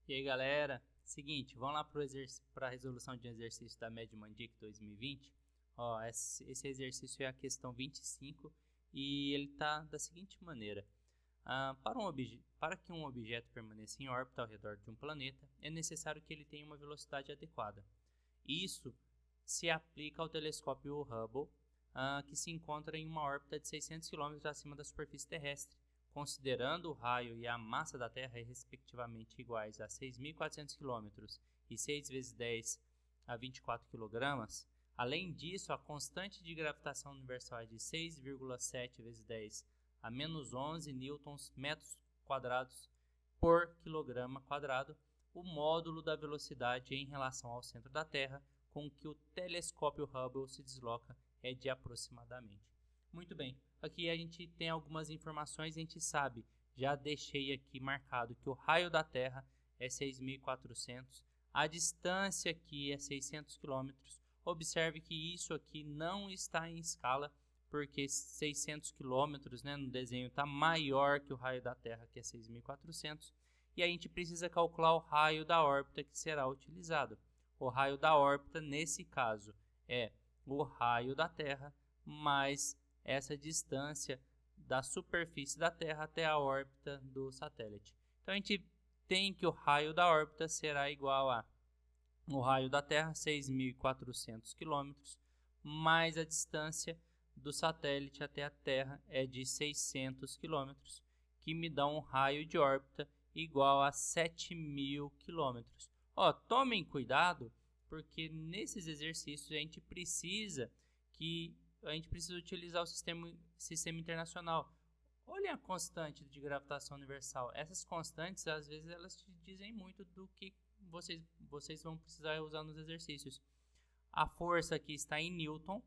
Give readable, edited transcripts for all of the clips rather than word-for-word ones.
E aí galera, seguinte, vamos lá para a resolução de um exercício da MED-Mandic 2020. Ó, esse exercício é a questão 25 e ele está da seguinte maneira. Para que um objeto permaneça em órbita ao redor de um planeta, é necessário que ele tenha uma velocidade adequada. Isso se aplica ao telescópio Hubble, que se encontra em uma órbita de 600 km acima da superfície terrestre. Considerando o raio e a massa da Terra respectivamente iguais a 6.400 km e 6 vezes 10 a 24 kg, além disso, a constante de gravitação universal é de 6,7 vezes 10 a menos 11 metros quadrados por quilograma quadrado, o módulo da velocidade em relação ao centro da Terra com que o telescópio Hubble se desloca é de aproximadamente. Muito bem, aqui a gente tem algumas informações, a gente sabe, já deixei aqui marcado que o raio da Terra é 6.400, a distância aqui é 600 km. Observe que isso aqui não está em escala, porque 600 km, né, no desenho está maior que o raio da Terra, que é 6.400, e a gente precisa calcular o raio da órbita que será utilizado. O raio da órbita, nesse caso, é o raio da Terra mais essa distância da superfície da Terra até a órbita do satélite. Então a gente tem que o raio da órbita será igual a o raio da Terra, 6.400 km, mais a distância do satélite até a Terra é de 600 km, que me dá um raio de órbita igual a 7.000 km. Ó, tomem cuidado, porque nesses exercícios a gente precisa utilizar o sistema internacional. Olhem a constante de gravitação universal. Essas constantes, às vezes, elas te dizem muito do que vocês vão precisar usar nos exercícios. A força aqui está em Newton.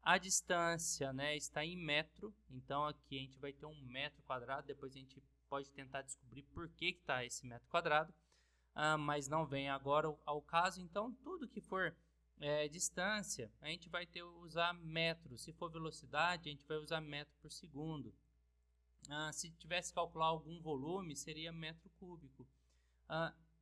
A distância, né, está em metro. Então, aqui a gente vai ter um metro quadrado. Depois a gente pode tentar descobrir por que está esse metro quadrado. Mas não vem agora ao caso. Então, tudo que for distância, a gente vai usar metros. Se for velocidade, a gente vai usar metro por segundo. Se tivesse que calcular algum volume, seria metro cúbico.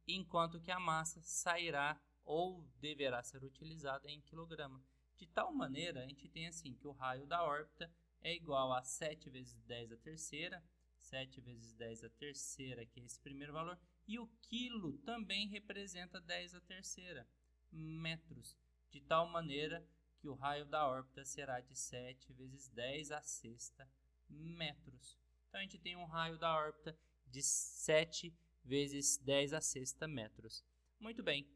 Enquanto que a massa sairá ou deverá ser utilizada em quilograma. De tal maneira, a gente tem assim que o raio da órbita é igual a 7 vezes 10 a terceira, 7 vezes 10 a terceira, que é esse primeiro valor, e o quilo também representa 10 a terceira metros, de tal maneira que o raio da órbita será de 7 vezes 10 a sexta metros. Então a gente tem um raio da órbita de 7 vezes 10 a sexta metros. Muito bem,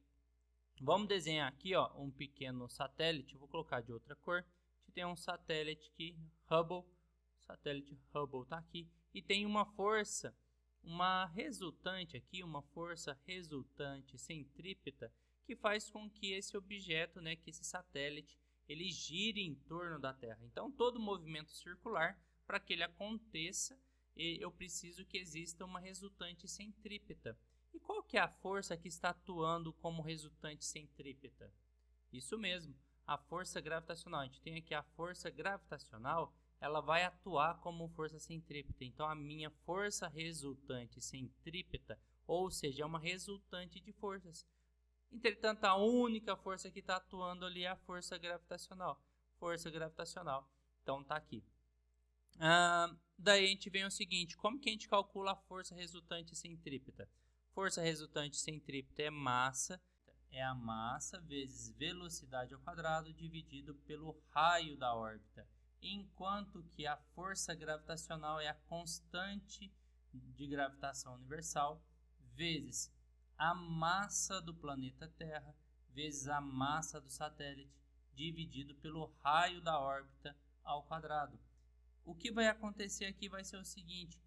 vamos desenhar aqui um pequeno satélite. Eu vou colocar de outra cor. A gente tem um satélite aqui, Hubble. O satélite Hubble está aqui e tem uma força, uma força resultante centrípeta, que faz com que esse objeto, né, que esse satélite, ele gire em torno da Terra. Então, todo movimento circular, para que ele aconteça, eu preciso que exista uma resultante centrípeta. E qual que é a força que está atuando como resultante centrípeta? Isso mesmo, a força gravitacional. A gente tem aqui a força gravitacional, ela vai atuar como força centrípeta. Então, a minha força resultante centrípeta, ou seja, é uma resultante de forças. Entretanto, a única força que está atuando ali é a força gravitacional. Força gravitacional. Então, está aqui. Daí a gente vem o seguinte, como que a gente calcula a força resultante centrípeta? Força resultante centrípeta é a massa vezes velocidade ao quadrado dividido pelo raio da órbita, enquanto que a força gravitacional é a constante de gravitação universal vezes a massa do planeta Terra vezes a massa do satélite dividido pelo raio da órbita ao quadrado. O que vai acontecer aqui vai ser o seguinte,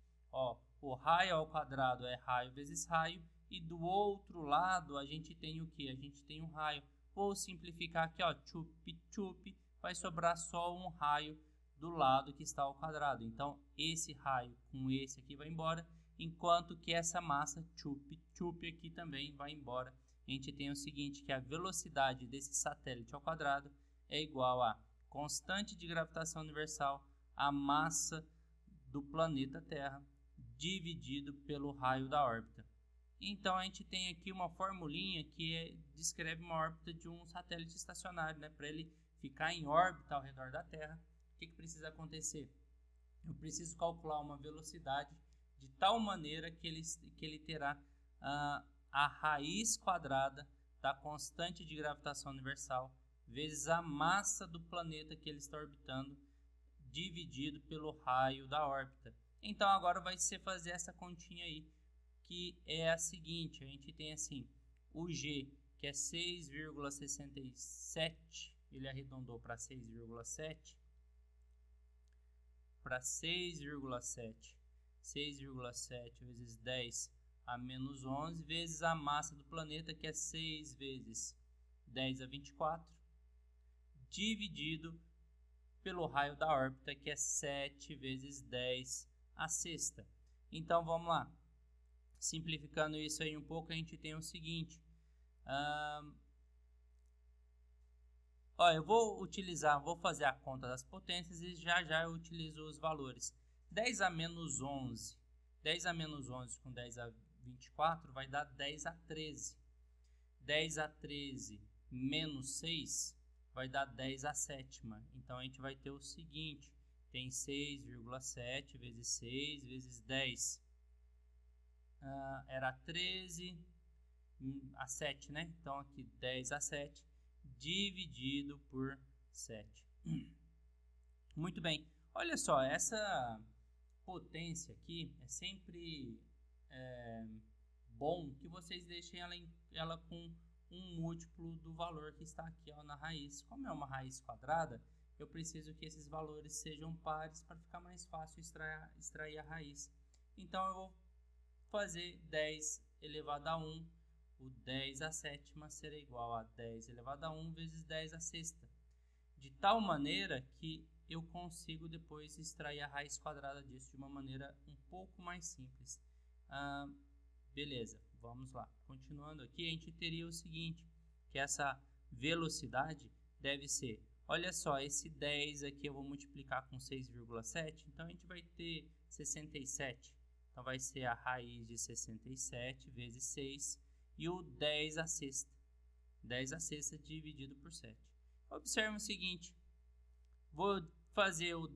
o raio ao quadrado é raio vezes raio, e do outro lado a gente tem o que? A gente tem um raio. Vou simplificar aqui, chup-chup, vai sobrar só um raio do lado que está ao quadrado. Então, esse raio com esse aqui vai embora, enquanto que essa massa chup-chup aqui também vai embora. A gente tem o seguinte, que a velocidade desse satélite ao quadrado é igual a constante de gravitação universal, a massa do planeta Terra, dividido pelo raio da órbita. Então a gente tem aqui uma formulinha que descreve uma órbita de um satélite estacionário, né? Para ele ficar em órbita ao redor da Terra, o que precisa acontecer? Eu preciso calcular uma velocidade de tal maneira que ele terá a raiz quadrada da constante de gravitação universal vezes a massa do planeta que ele está orbitando, dividido pelo raio da órbita. Então agora vai ser fazer essa continha aí, que é a seguinte: a gente tem assim, o G, que é 6,67, ele arredondou para 6,7, para 6,7 vezes 10 a menos 11 vezes a massa do planeta, que é 6 vezes 10 a 24, dividido pelo raio da órbita, que é 7 vezes 10 a sexta. Então vamos lá, simplificando isso aí um pouco, a gente tem o seguinte: eu vou fazer a conta das potências e já eu utilizo os valores. 10 a menos 11, 10 a menos 11 com 10 a 24 vai dar 10 a 13. 10 a 13 menos 6 vai dar 10 a sétima. Então a gente vai ter o seguinte: tem 6,7 vezes 6 vezes 10. Era 13 a 7, né? Então aqui 10 a 7 dividido por 7. Muito bem. Olha só, essa potência aqui é sempre bom que vocês deixem ela com um múltiplo do valor que está aqui, ó, na raiz. Como é uma raiz quadrada, eu preciso que esses valores sejam pares para ficar mais fácil extrair a raiz. Então eu vou fazer 10 elevado a 1, o 10 a sétima será igual a 10 elevado a 1 vezes 10 a sexta, de tal maneira que eu consigo depois extrair a raiz quadrada disso de uma maneira um pouco mais simples. Beleza, vamos lá. Continuando aqui, a gente teria o seguinte, que essa velocidade deve ser, olha só, esse 10 aqui eu vou multiplicar com 6,7, então a gente vai ter 67. Então vai ser a raiz de 67 vezes 6 e o 10 a sexta. 10 a sexta dividido por 7. Observe o seguinte, vou fazer o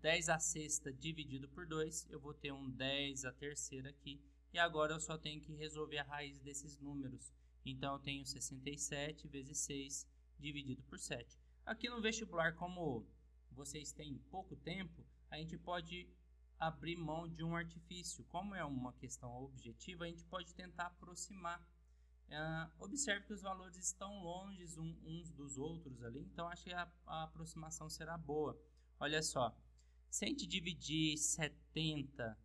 10 a sexta dividido por 2, eu vou ter um 10 a terceira aqui, e agora eu só tenho que resolver a raiz desses números. Então eu tenho 67 vezes 6 dividido por 7. Aqui no vestibular, como vocês têm pouco tempo, a gente pode abrir mão de um artifício. Como é uma questão objetiva, a gente pode tentar aproximar. Observe que os valores estão longe uns dos outros ali, então acho que a aproximação será boa. Olha só, se a gente dividir 70,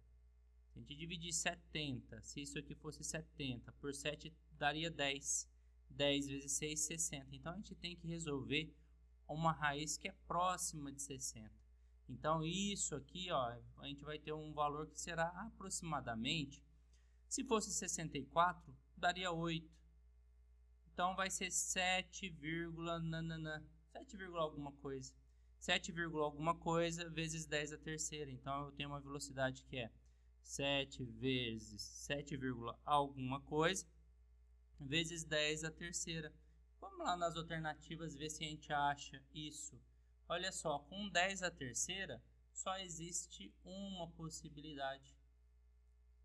se isso aqui fosse 70 por 7 daria 10. 10 vezes 6, 60. Então a gente tem que resolver uma raiz que é próxima de 60. Então isso aqui, ó, a gente vai ter um valor que será aproximadamente, se fosse 64, daria 8. Então vai ser 7, 7, alguma coisa. 7, alguma coisa vezes 10 a terceira. Então eu tenho uma velocidade que é 7 vezes 7, alguma coisa vezes 10 a terceira. Vamos lá nas alternativas ver se a gente acha isso. Olha só, com 10 a terceira só existe uma possibilidade.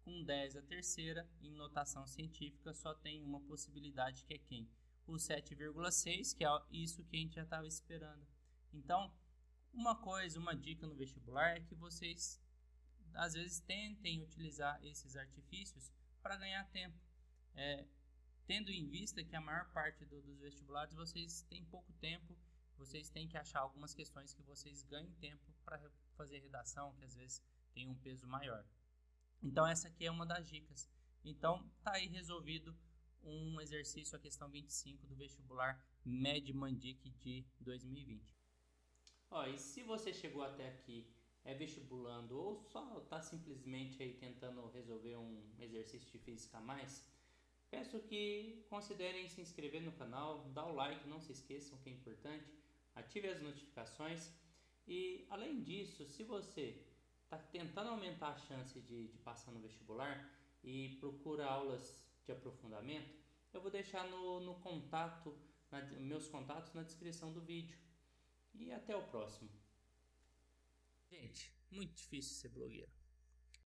Com 10 a terceira, em notação científica, só tem uma possibilidade, que é quem? O 7,6, que é isso que a gente já estava esperando. Então, uma dica no vestibular é que vocês, às vezes, tentem utilizar esses artifícios para ganhar tempo. Tendo em vista que a maior parte dos vestibulares, vocês têm pouco tempo, vocês têm que achar algumas questões que vocês ganhem tempo para fazer redação, que às vezes tem um peso maior. Então essa aqui é uma das dicas. Então tá aí resolvido um exercício, a questão 25 do vestibular MED-Mandic de 2020. E se você chegou até aqui vestibulando ou só está simplesmente aí tentando resolver um exercício de física a mais, peço que considerem se inscrever no canal, dar o like, não se esqueçam que é importante, ative as notificações e além disso, se você está tentando aumentar a chance de passar no vestibular e procura aulas de aprofundamento, eu vou deixar no contato, meus contatos na descrição do vídeo. E até o próximo. Gente, muito difícil ser blogueiro.